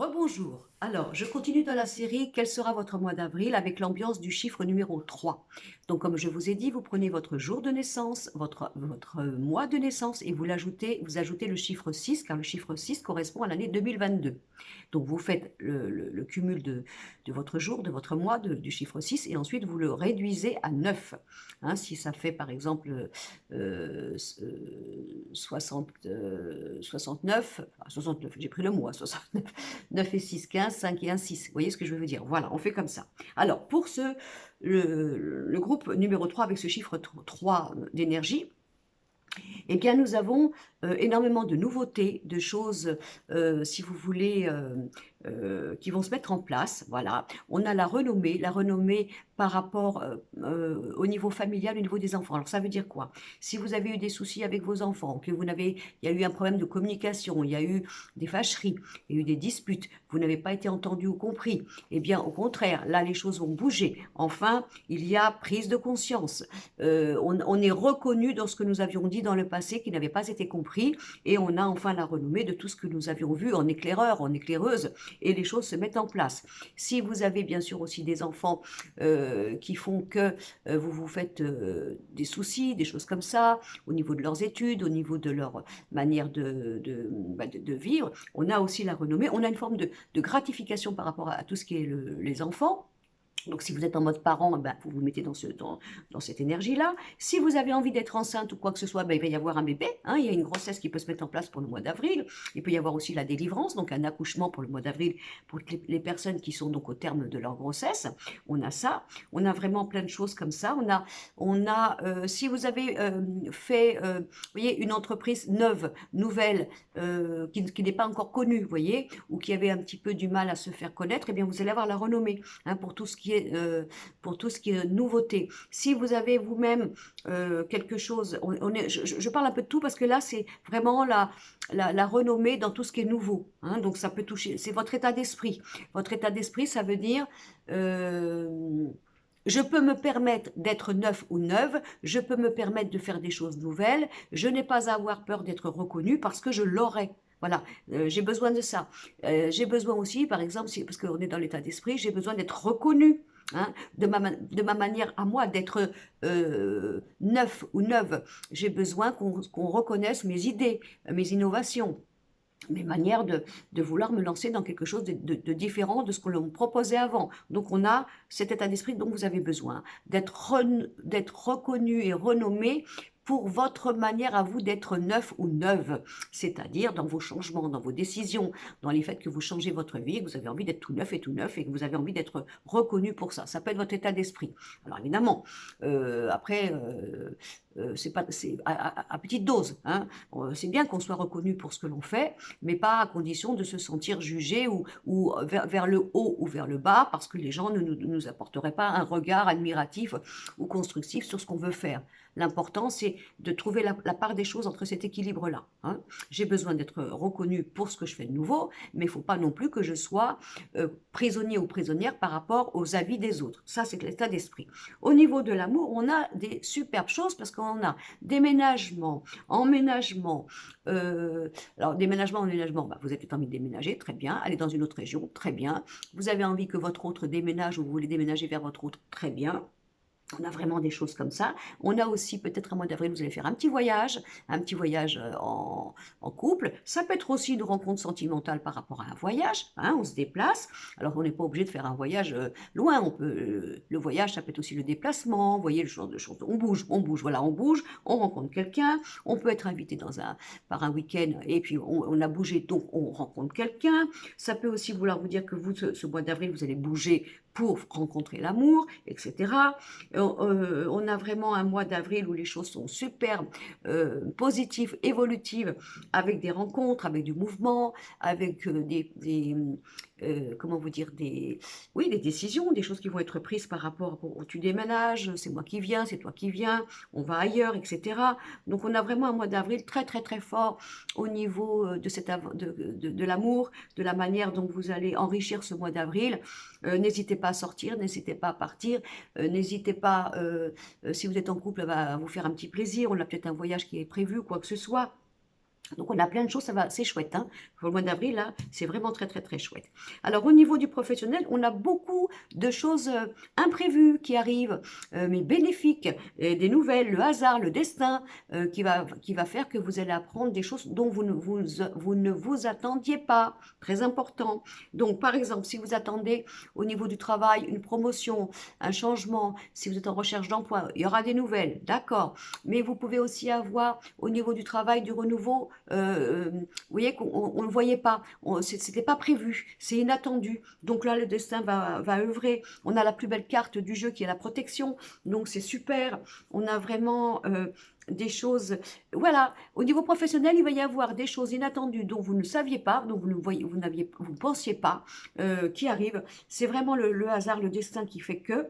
Rebonjour. Alors, je continue dans la série Quel sera votre mois d'avril avec l'ambiance du chiffre numéro 3. Donc, comme je vous ai dit, vous prenez votre jour de naissance, votre mois de naissance et vous ajoutez le chiffre 6 car le chiffre 6 correspond à l'année 2022. Donc, vous faites le cumul de votre jour, de votre mois, du chiffre 6 et ensuite vous le réduisez à 9. Hein, si ça fait par exemple 69, j'ai pris le mois, 69. 9 et 6, 15, 5 et 1, 6. Vous voyez ce que je veux dire? Voilà, on fait comme ça. Alors, pour le groupe numéro 3 avec ce chiffre 3 d'énergie, eh bien, nous avons énormément de nouveautés, de choses, si vous voulez, qui vont se mettre en place. Voilà. On a la renommée par rapport au niveau familial, au niveau des enfants. Alors, ça veut dire quoi? Si vous avez eu des soucis avec vos enfants, que vous n'avez, il y a eu un problème de communication, il y a eu des fâcheries, il y a eu des disputes, vous n'avez pas été entendu ou compris, eh bien, au contraire, là, les choses vont bouger. Enfin, il y a prise de conscience. On est reconnu dans ce que nous avions dit dans le passé qui n'avait pas été compris et on a enfin la renommée de tout ce que nous avions vu en éclaireur, en éclaireuse et les choses se mettent en place. Si vous avez bien sûr aussi des enfants qui font que vous vous faites des soucis, des choses comme ça, au niveau de leurs études, au niveau de leur manière de vivre, on a aussi la renommée, on a une forme de gratification par rapport à tout ce qui est les enfants. Donc, si vous êtes en mode parent, ben, vous vous mettez dans cette énergie-là. Si vous avez envie d'être enceinte ou quoi que ce soit, ben, il va y avoir un bébé. Hein, il y a une grossesse qui peut se mettre en place pour le mois d'avril. Il peut y avoir aussi la délivrance, donc un accouchement pour le mois d'avril pour les personnes qui sont donc au terme de leur grossesse. On a ça. On a vraiment plein de choses comme ça. Si vous avez fait, vous voyez, une entreprise neuve, nouvelle, qui n'est pas encore connue, vous voyez, ou qui avait un petit peu du mal à se faire connaître, eh bien, vous allez avoir la renommée. Hein, pour tout ce qui est nouveauté. Si vous avez vous-même quelque chose, je parle un peu de tout parce que là, c'est vraiment la renommée dans tout ce qui est nouveau. Hein, donc, ça peut toucher, c'est votre état d'esprit. Votre état d'esprit, ça veut dire... je peux me permettre d'être neuf ou neuve, je peux me permettre de faire des choses nouvelles, je n'ai pas à avoir peur d'être reconnue parce que je l'aurai. Voilà, j'ai besoin de ça. J'ai besoin aussi, par exemple, parce qu'on est dans l'état d'esprit, j'ai besoin d'être reconnue. Hein, de ma manière à moi d'être neuf ou neuve. J'ai besoin qu'on reconnaisse mes idées, mes innovations, mes manières de vouloir me lancer dans quelque chose de différent de ce que l'on me proposait avant. Donc on a cet état d'esprit dont vous avez besoin, d'être reconnu et renommé pour votre manière à vous d'être neuf ou neuve, c'est-à-dire dans vos changements, dans vos décisions, dans les faits que vous changez votre vie, que vous avez envie d'être tout neuf et que vous avez envie d'être reconnu pour ça. Ça peut être votre état d'esprit. Alors évidemment, après, c'est à petite dose. Hein. C'est bien qu'on soit reconnu pour ce que l'on fait, mais pas à condition de se sentir jugé ou vers le haut ou vers le bas, parce que les gens ne nous apporteraient pas un regard admiratif ou constructif sur ce qu'on veut faire. L'important, c'est de trouver la part des choses entre cet équilibre-là. Hein. J'ai besoin d'être reconnu pour ce que je fais de nouveau, mais il ne faut pas non plus que je sois prisonnier ou prisonnière par rapport aux avis des autres. Ça, c'est l'état d'esprit. Au niveau de l'amour, on a des superbes choses parce qu'on a déménagement, emménagement. Alors, déménagement, emménagement, bah, vous avez envie de déménager, très bien. Aller dans une autre région, très bien. Vous avez envie que votre autre déménage ou vous voulez déménager vers votre autre, très bien. On a vraiment des choses comme ça. On a aussi, peut-être un mois d'avril, vous allez faire un petit voyage en couple. Ça peut être aussi une rencontre sentimentale par rapport à un voyage. Hein, on se déplace. Alors, on n'est pas obligé de faire un voyage loin. Le voyage, ça peut être aussi le déplacement. Vous voyez, le genre de choses. On bouge, voilà, on bouge, on rencontre quelqu'un. On peut être invité par un week-end et puis on a bougé, donc on rencontre quelqu'un. Ça peut aussi vouloir vous dire que vous, ce mois d'avril, vous allez bouger pour rencontrer l'amour, etc. On a vraiment un mois d'avril où les choses sont super positives, évolutives, avec des rencontres, avec du mouvement, avec comment vous dire, oui, des décisions, des choses qui vont être prises par rapport au tu déménages, c'est moi qui viens, c'est toi qui viens, on va ailleurs, etc. Donc on a vraiment un mois d'avril très très très fort au niveau de l'amour, de la manière dont vous allez enrichir ce mois d'avril. N'hésitez pas à sortir, n'hésitez pas à partir, n'hésitez pas, si vous êtes en couple, à vous faire un petit plaisir, on a peut-être un voyage qui est prévu, quoi que ce soit. Donc on a plein de choses, ça va, c'est chouette, hein. Pour le mois d'avril, là, c'est vraiment très très très chouette. Alors au niveau du professionnel, on a beaucoup de choses imprévues qui arrivent, mais bénéfiques, et des nouvelles, le hasard, le destin, qui va faire que vous allez apprendre des choses dont vous ne vous attendiez pas. Très important. Donc par exemple, si vous attendez au niveau du travail une promotion, un changement, si vous êtes en recherche d'emploi, il y aura des nouvelles, d'accord. Mais vous pouvez aussi avoir au niveau du travail du renouveau. Vous voyez qu'on ne le voyait pas, c'était pas prévu, c'est inattendu. Donc là, le destin va œuvrer. On a la plus belle carte du jeu qui est la protection, donc c'est super. On a vraiment des choses, voilà. Au niveau professionnel, il va y avoir des choses inattendues dont vous ne saviez pas, dont vous pensiez pas, qui arrivent. C'est vraiment le hasard, le destin qui fait que.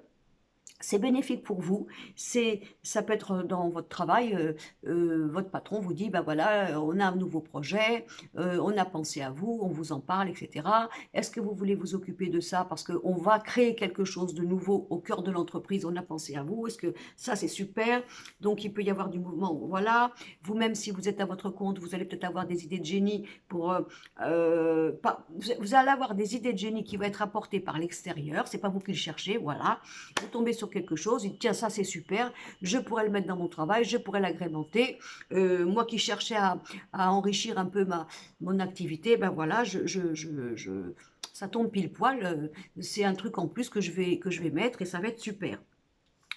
C'est bénéfique pour vous, ça peut être dans votre travail, votre patron vous dit, ben voilà, on a un nouveau projet, on a pensé à vous, on vous en parle, etc. Est-ce que vous voulez vous occuper de ça parce qu'on va créer quelque chose de nouveau au cœur de l'entreprise, on a pensé à vous, est-ce que ça c'est super? Donc il peut y avoir du mouvement, voilà. Vous-même si vous êtes à votre compte, vous allez peut-être avoir des idées de génie pour, vous allez avoir des idées de génie qui vont être apportées par l'extérieur, c'est pas vous qui le cherchez, voilà. Vous tombez sur quelque chose, il dit tiens ça c'est super, je pourrais le mettre dans mon travail, je pourrais l'agrémenter. Moi qui cherchais à enrichir un peu mon activité, ben voilà, ça tombe pile poil, c'est un truc en plus que je vais mettre et ça va être super.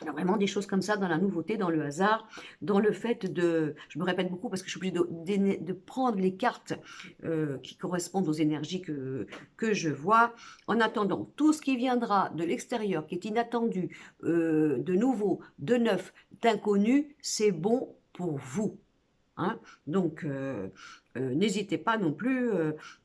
Alors vraiment des choses comme ça dans la nouveauté, dans le hasard, dans le fait de, je me répète beaucoup parce que je suis obligée de prendre les cartes qui correspondent aux énergies que je vois. En attendant, tout ce qui viendra de l'extérieur, qui est inattendu, de nouveau, de neuf, d'inconnu, c'est bon pour vous. Hein. Donc, n'hésitez pas non plus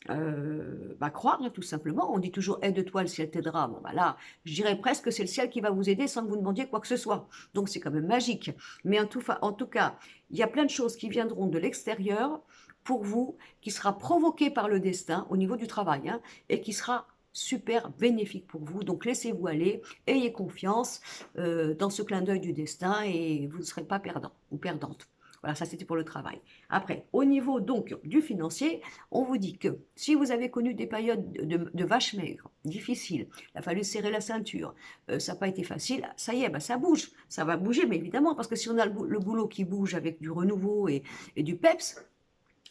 à croire, hein, tout simplement. On dit toujours aide-toi, le ciel t'aidera. Bon, bah là, je dirais presque que c'est le ciel qui va vous aider sans que vous demandiez quoi que ce soit. Donc, c'est quand même magique. Mais en tout cas, il y a plein de choses qui viendront de l'extérieur pour vous, qui sera provoqué par le destin au niveau du travail, hein, et qui sera super bénéfique pour vous. Donc, laissez-vous aller, ayez confiance dans ce clin d'œil du destin et vous ne serez pas perdant ou perdante. Voilà, ça c'était pour le travail. Après, au niveau donc du financier, on vous dit que si vous avez connu des périodes de vaches maigres, difficiles, il a fallu serrer la ceinture, ça n'a pas été facile, ça y est, ben ça bouge, ça va bouger, mais évidemment, parce que si on a le boulot qui bouge avec du renouveau et du PEPS,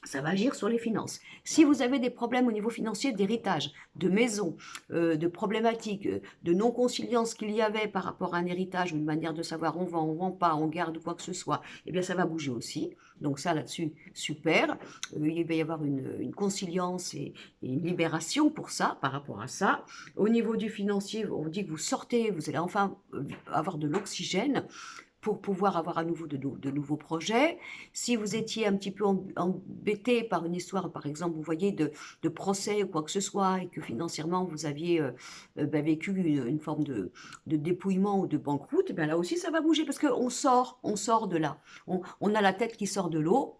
ça va agir sur les finances. Si vous avez des problèmes au niveau financier d'héritage, de maison, de problématiques, de non-conciliance qu'il y avait par rapport à un héritage ou une manière de savoir on vend pas, on garde ou quoi que ce soit, eh bien ça va bouger aussi. Donc ça là-dessus, super. Il va y avoir une conciliance et une libération pour ça, par rapport à ça. Au niveau du financier, on dit que vous sortez, vous allez enfin avoir de l'oxygène pour pouvoir avoir à nouveau de nouveaux projets. Si vous étiez un petit peu embêté par une histoire, par exemple, vous voyez, de procès ou quoi que ce soit, et que financièrement vous aviez vécu une forme de dépouillement ou de banqueroute, ben là aussi ça va bouger parce qu'on sort de là. On a la tête qui sort de l'eau.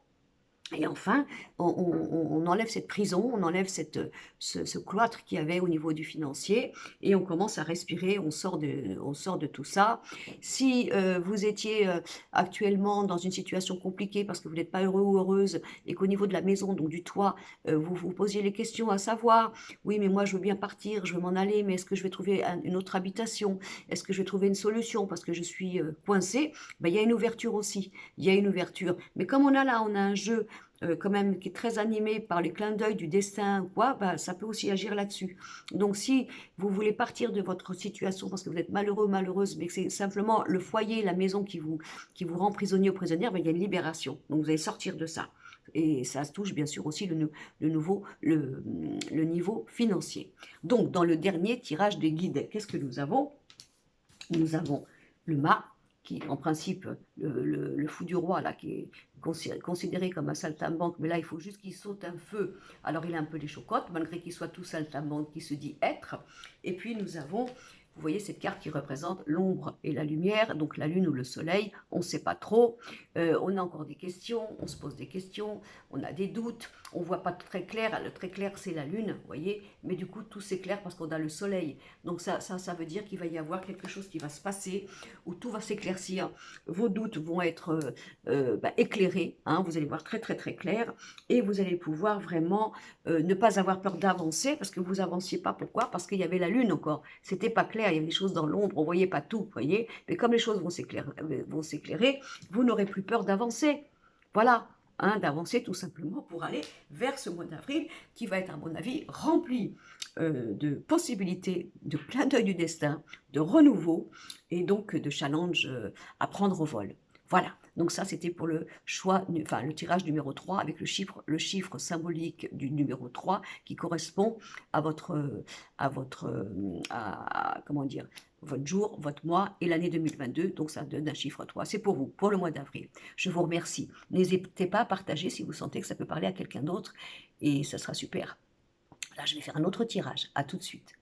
Et enfin, on enlève cette prison, on enlève ce cloître qu'il y avait au niveau du financier et on commence à respirer, on sort de tout ça. Si vous étiez actuellement dans une situation compliquée parce que vous n'êtes pas heureux ou heureuse et qu'au niveau de la maison, donc du toit, vous vous posiez les questions à savoir, oui mais moi je veux bien partir, je veux m'en aller, mais est-ce que je vais trouver une autre habitation? Est-ce que je vais trouver une solution parce que je suis coincée? Ben, il y a une ouverture aussi, il y a une ouverture. Mais comme on a un jeu quand même qui est très animé par les clins d'œil du destin ou quoi, bah, ça peut aussi agir là-dessus. Donc si vous voulez partir de votre situation parce que vous êtes malheureux, malheureuse, mais que c'est simplement le foyer, la maison qui vous rend prisonnier ou prisonnière, bah, il y a une libération. Donc vous allez sortir de ça. Et ça se touche bien sûr aussi le niveau financier. Donc dans le dernier tirage des guides, qu'est-ce que nous avons? Nous avons le mât, qui en principe, le fou du roi, là, qui est considéré comme un saltimbanque, mais là il faut juste qu'il saute un feu, alors il a un peu les chocottes, malgré qu'il soit tout saltimbanque, qui se dit être. Et puis nous avons Vous voyez cette carte qui représente l'ombre et la lumière, donc la lune ou le soleil, on ne sait pas trop, on a encore des questions, on se pose des questions, on a des doutes, on ne voit pas très clair, le très clair c'est la lune, vous voyez, mais du coup tout s'éclaire parce qu'on a le soleil, donc ça veut dire qu'il va y avoir quelque chose qui va se passer, où tout va s'éclaircir, vos doutes vont être éclairés, hein, vous allez voir très très très clair, et vous allez pouvoir vraiment ne pas avoir peur d'avancer, parce que vous avanciez pas, pourquoi? Parce qu'il y avait la lune encore, c'était pas clair, il y avait des choses dans l'ombre, on voyait pas tout, vous voyez, mais comme les choses vont s'éclairer, vous n'aurez plus peur d'avancer, voilà, hein, d'avancer tout simplement pour aller vers ce mois d'avril qui va être à mon avis rempli de possibilités, de clin d'œil du destin, de renouveau et donc de challenge à prendre au vol. Voilà, donc ça c'était pour le choix, enfin le tirage numéro 3 avec le chiffre symbolique du numéro 3 qui correspond à comment dire, votre jour, votre mois et l'année 2022, donc ça donne un chiffre 3. C'est pour vous, pour le mois d'avril. Je vous remercie. N'hésitez pas à partager si vous sentez que ça peut parler à quelqu'un d'autre et ça sera super. Là, je vais faire un autre tirage. À tout de suite.